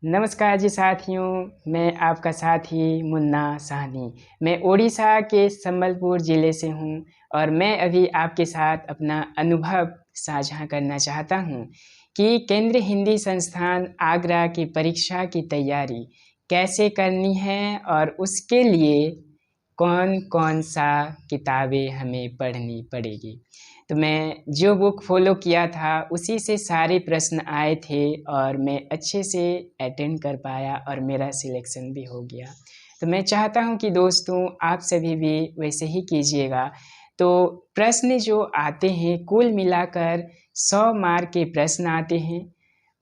नमस्कार जी साथियों, मैं आपका साथी मुन्ना साहनी। मैं ओडिशा के संबलपुर ज़िले से हूँ और मैं अभी आपके साथ अपना अनुभव साझा करना चाहता हूँ कि केंद्रीय हिंदी संस्थान आगरा की परीक्षा की तैयारी कैसे करनी है और उसके लिए कौन कौन सा किताबें हमें पढ़नी पड़ेगी। तो मैं जो बुक फॉलो किया था उसी से सारे प्रश्न आए थे और मैं अच्छे से अटेंड कर पाया और मेरा सिलेक्शन भी हो गया। तो मैं चाहता हूँ कि दोस्तों आप सभी भी वैसे ही कीजिएगा। तो प्रश्न जो आते हैं कुल मिलाकर 100 मार्क के प्रश्न आते हैं।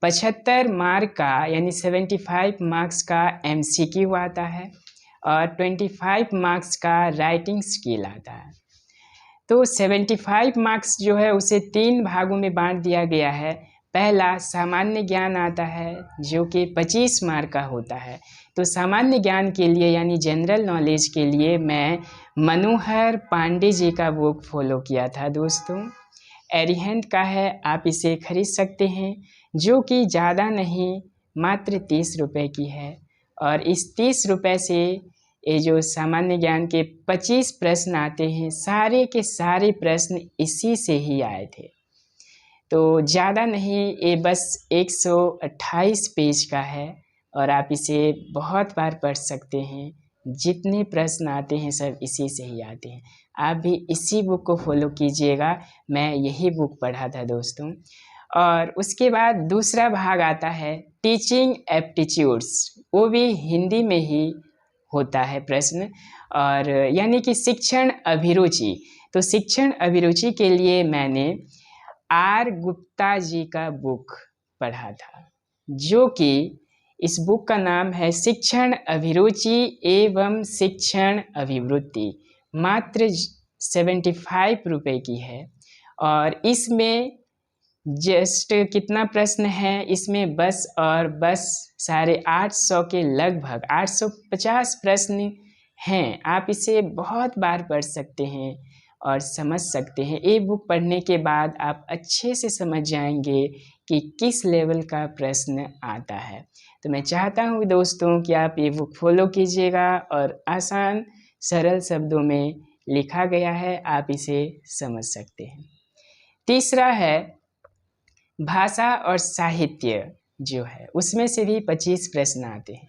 75 मार्क का यानी 75 मार्क्स का MCQ आता है और 25 मार्क्स का राइटिंग स्किल आता है। तो 75 मार्क्स जो है उसे 3 भागों में बांट दिया गया है। पहला सामान्य ज्ञान आता है जो कि 25 मार्क का होता है। तो सामान्य ज्ञान के लिए यानी जनरल नॉलेज के लिए मैं मनोहर पांडे जी का बुक फॉलो किया था दोस्तों। एरिहंत का है, आप इसे खरीद सकते हैं, जो कि ज़्यादा नहीं मात्र 30 रुपये की है। और इस 30 रुपये से ये जो सामान्य ज्ञान के 25 प्रश्न आते हैं सारे के सारे प्रश्न इसी से ही आए थे। तो ज़्यादा नहीं, ये बस 128 पेज का है और आप इसे बहुत बार पढ़ सकते हैं। जितने प्रश्न आते हैं सब इसी से ही आते हैं। आप भी इसी बुक को फॉलो कीजिएगा। मैं यही बुक पढ़ा था दोस्तों। और उसके बाद दूसरा भाग आता है टीचिंग एप्टीट्यूड्स, वो भी हिंदी में ही होता है प्रश्न, और यानी कि शिक्षण अभिरुचि। तो शिक्षण अभिरुचि के लिए मैंने R गुप्ता जी का बुक पढ़ा था, जो कि इस बुक का नाम है शिक्षण अभिरुचि एवं शिक्षण अभिवृत्ति। मात्र 75 रुपये की है और इसमें जस्ट कितना प्रश्न है इसमें, बस और बस 850 के लगभग 850 प्रश्न हैं। आप इसे बहुत बार पढ़ सकते हैं और समझ सकते हैं। ये बुक पढ़ने के बाद आप अच्छे से समझ जाएंगे कि किस लेवल का प्रश्न आता है। तो मैं चाहता हूँ दोस्तों कि आप ये बुक फॉलो कीजिएगा और आसान सरल शब्दों में लिखा गया है, आप इसे समझ सकते हैं। तीसरा है भाषा और साहित्य, जो है उसमें से भी 25 प्रश्न आते हैं।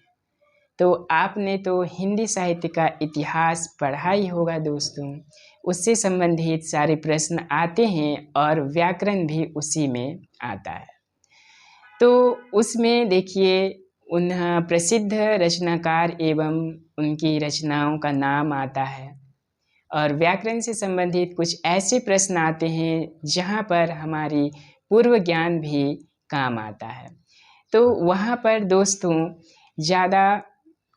तो आपने तो हिंदी साहित्य का इतिहास पढ़ा ही होगा दोस्तों, उससे संबंधित सारे प्रश्न आते हैं और व्याकरण भी उसी में आता है। तो उसमें देखिए उन प्रसिद्ध रचनाकार एवं उनकी रचनाओं का नाम आता है और व्याकरण से संबंधित कुछ ऐसे प्रश्न आते हैं जहाँ पर हमारी पूर्व ज्ञान भी काम आता है। तो वहाँ पर दोस्तों ज़्यादा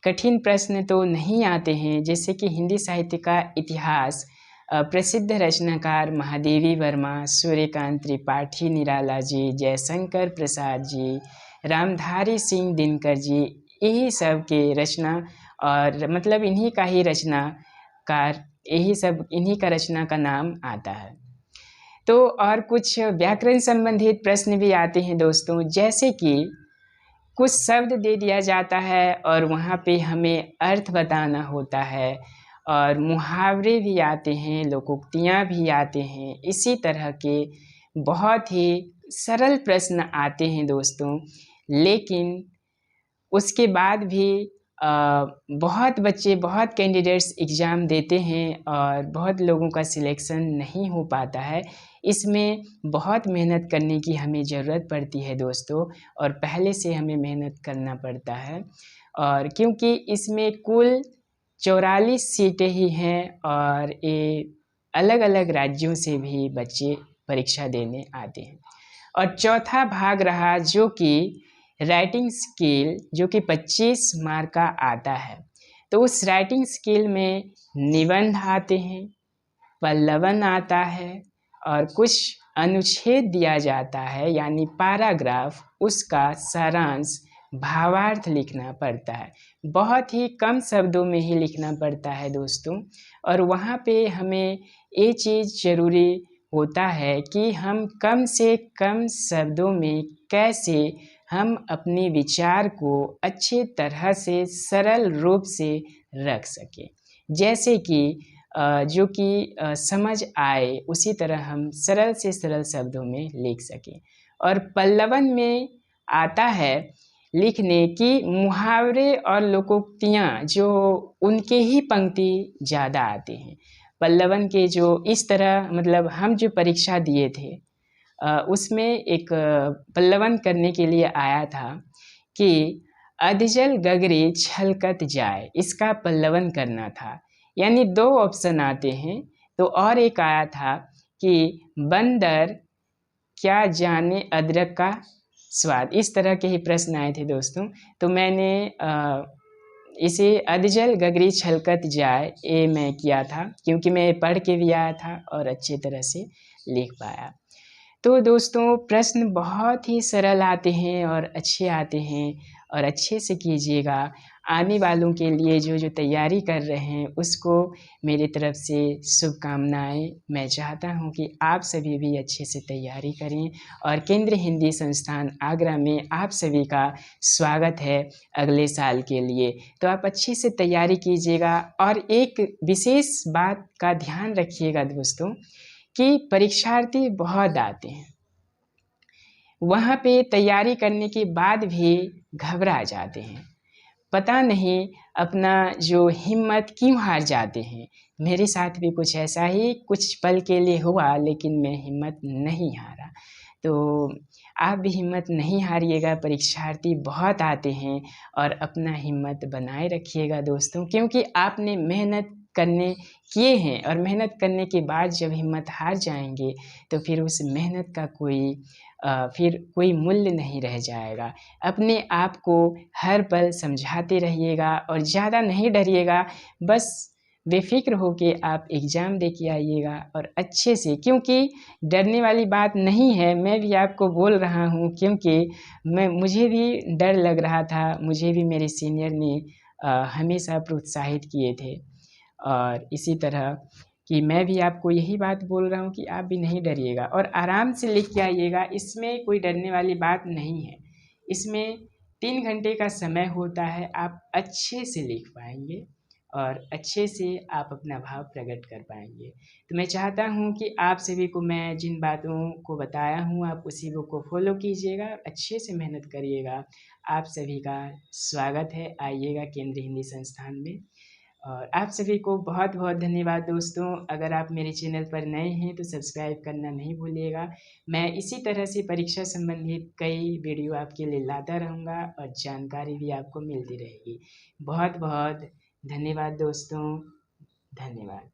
कठिन प्रश्न तो नहीं आते हैं, जैसे कि हिंदी साहित्य का इतिहास प्रसिद्ध रचनाकार महादेवी वर्मा, सूर्यकांत त्रिपाठी निराला जी, जयशंकर प्रसाद जी, रामधारी सिंह दिनकर जी, यही सब के रचना और मतलब इन्हीं का ही रचनाकार, यही सब इन्हीं का रचना का नाम आता है। तो और कुछ व्याकरण संबंधित प्रश्न भी आते हैं दोस्तों, जैसे कि कुछ शब्द दे दिया जाता है और वहाँ पे हमें अर्थ बताना होता है, और मुहावरे भी आते हैं, लोकोक्तियाँ भी आते हैं। इसी तरह के बहुत ही सरल प्रश्न आते हैं दोस्तों, लेकिन उसके बाद भी बहुत बच्चे, बहुत कैंडिडेट्स एग्ज़ाम देते हैं और बहुत लोगों का सिलेक्शन नहीं हो पाता है। इसमें बहुत मेहनत करने की हमें ज़रूरत पड़ती है दोस्तों, और पहले से हमें मेहनत करना पड़ता है। और क्योंकि इसमें कुल 44 सीटें ही हैं और ये अलग अलग राज्यों से भी बच्चे परीक्षा देने आते हैं। और चौथा भाग रहा जो कि राइटिंग स्किल, जो कि 25 मार्क का आता है। तो उस राइटिंग स्किल में निबंध आते हैं, पल्लवन आता है और कुछ अनुच्छेद दिया जाता है यानी पैराग्राफ, उसका सारांश भावार्थ लिखना पड़ता है। बहुत ही कम शब्दों में ही लिखना पड़ता है दोस्तों। और वहाँ पे हमें ये चीज़ ज़रूरी होता है कि हम कम से कम शब्दों में कैसे हम अपने विचार को अच्छे तरह से सरल रूप से रख सकें, जैसे कि जो कि समझ आए उसी तरह हम सरल से सरल शब्दों में लिख सकें। और पल्लवन में आता है लिखने की मुहावरे और लोकोक्तियाँ जो उनके ही पंक्ति ज़्यादा आते हैं। पल्लवन के जो इस तरह मतलब हम जो परीक्षा दिए थे उसमें एक पल्लवन करने के लिए आया था कि अधजल गगरी छलकत जाए, इसका पल्लवन करना था। यानी दो ऑप्शन आते हैं। तो और एक आया था कि बंदर क्या जाने अदरक का स्वाद, इस तरह के ही प्रश्न आए थे दोस्तों। तो मैंने इसे अधजल गगरी छलकत जाए ये मैं किया था, क्योंकि मैं पढ़ के भी आया था और अच्छे तरह से लिख पाया। तो दोस्तों प्रश्न बहुत ही सरल आते हैं और अच्छे आते हैं, और अच्छे से कीजिएगा। आने वालों के लिए जो जो तैयारी कर रहे हैं उसको मेरी तरफ से शुभकामनाएं। मैं चाहता हूं कि आप सभी भी अच्छे से तैयारी करें, और केंद्रीय हिंदी संस्थान आगरा में आप सभी का स्वागत है अगले साल के लिए। तो आप अच्छे से तैयारी कीजिएगा। और एक विशेष बात का ध्यान रखिएगा दोस्तों कि परीक्षार्थी बहुत आते हैं, वहाँ पे तैयारी करने के बाद भी घबरा जाते हैं, पता नहीं अपना जो हिम्मत क्यों हार जाते हैं। मेरे साथ भी कुछ ऐसा ही कुछ पल के लिए हुआ, लेकिन मैं हिम्मत नहीं हारा। तो आप भी हिम्मत नहीं हारिएगा, परीक्षार्थी बहुत आते हैं, और अपना हिम्मत बनाए रखिएगा दोस्तों, क्योंकि आपने मेहनत करने किए हैं, और मेहनत करने के बाद जब हिम्मत हार जाएंगे तो फिर उस मेहनत का फिर कोई मूल्य नहीं रह जाएगा। अपने आप को हर पल समझाते रहिएगा और ज़्यादा नहीं डरिएगा, बस बेफिक्र होके आप एग्ज़ाम दे के आइएगा और अच्छे से, क्योंकि डरने वाली बात नहीं है। मैं भी आपको बोल रहा हूँ क्योंकि मुझे भी डर लग रहा था, मुझे भी मेरे सीनियर ने हमेशा प्रोत्साहित किए थे, और इसी तरह कि मैं भी आपको यही बात बोल रहा हूँ कि आप भी नहीं डरिएगा और आराम से लिख के आइएगा। इसमें कोई डरने वाली बात नहीं है। इसमें 3 घंटे का समय होता है, आप अच्छे से लिख पाएंगे और अच्छे से आप अपना भाव प्रकट कर पाएंगे। तो मैं चाहता हूँ कि आप सभी को मैं जिन बातों को बताया हूँ आप उसी को फॉलो कीजिएगा, अच्छे से मेहनत करिएगा। आप सभी का स्वागत है, आइएगा केंद्रीय हिंदी संस्थान में। और आप सभी को बहुत बहुत धन्यवाद दोस्तों। अगर आप मेरे चैनल पर नए हैं तो सब्सक्राइब करना नहीं भूलिएगा। मैं इसी तरह से परीक्षा संबंधित कई वीडियो आपके लिए लाता रहूँगा और जानकारी भी आपको मिलती रहेगी। बहुत बहुत धन्यवाद दोस्तों, धन्यवाद।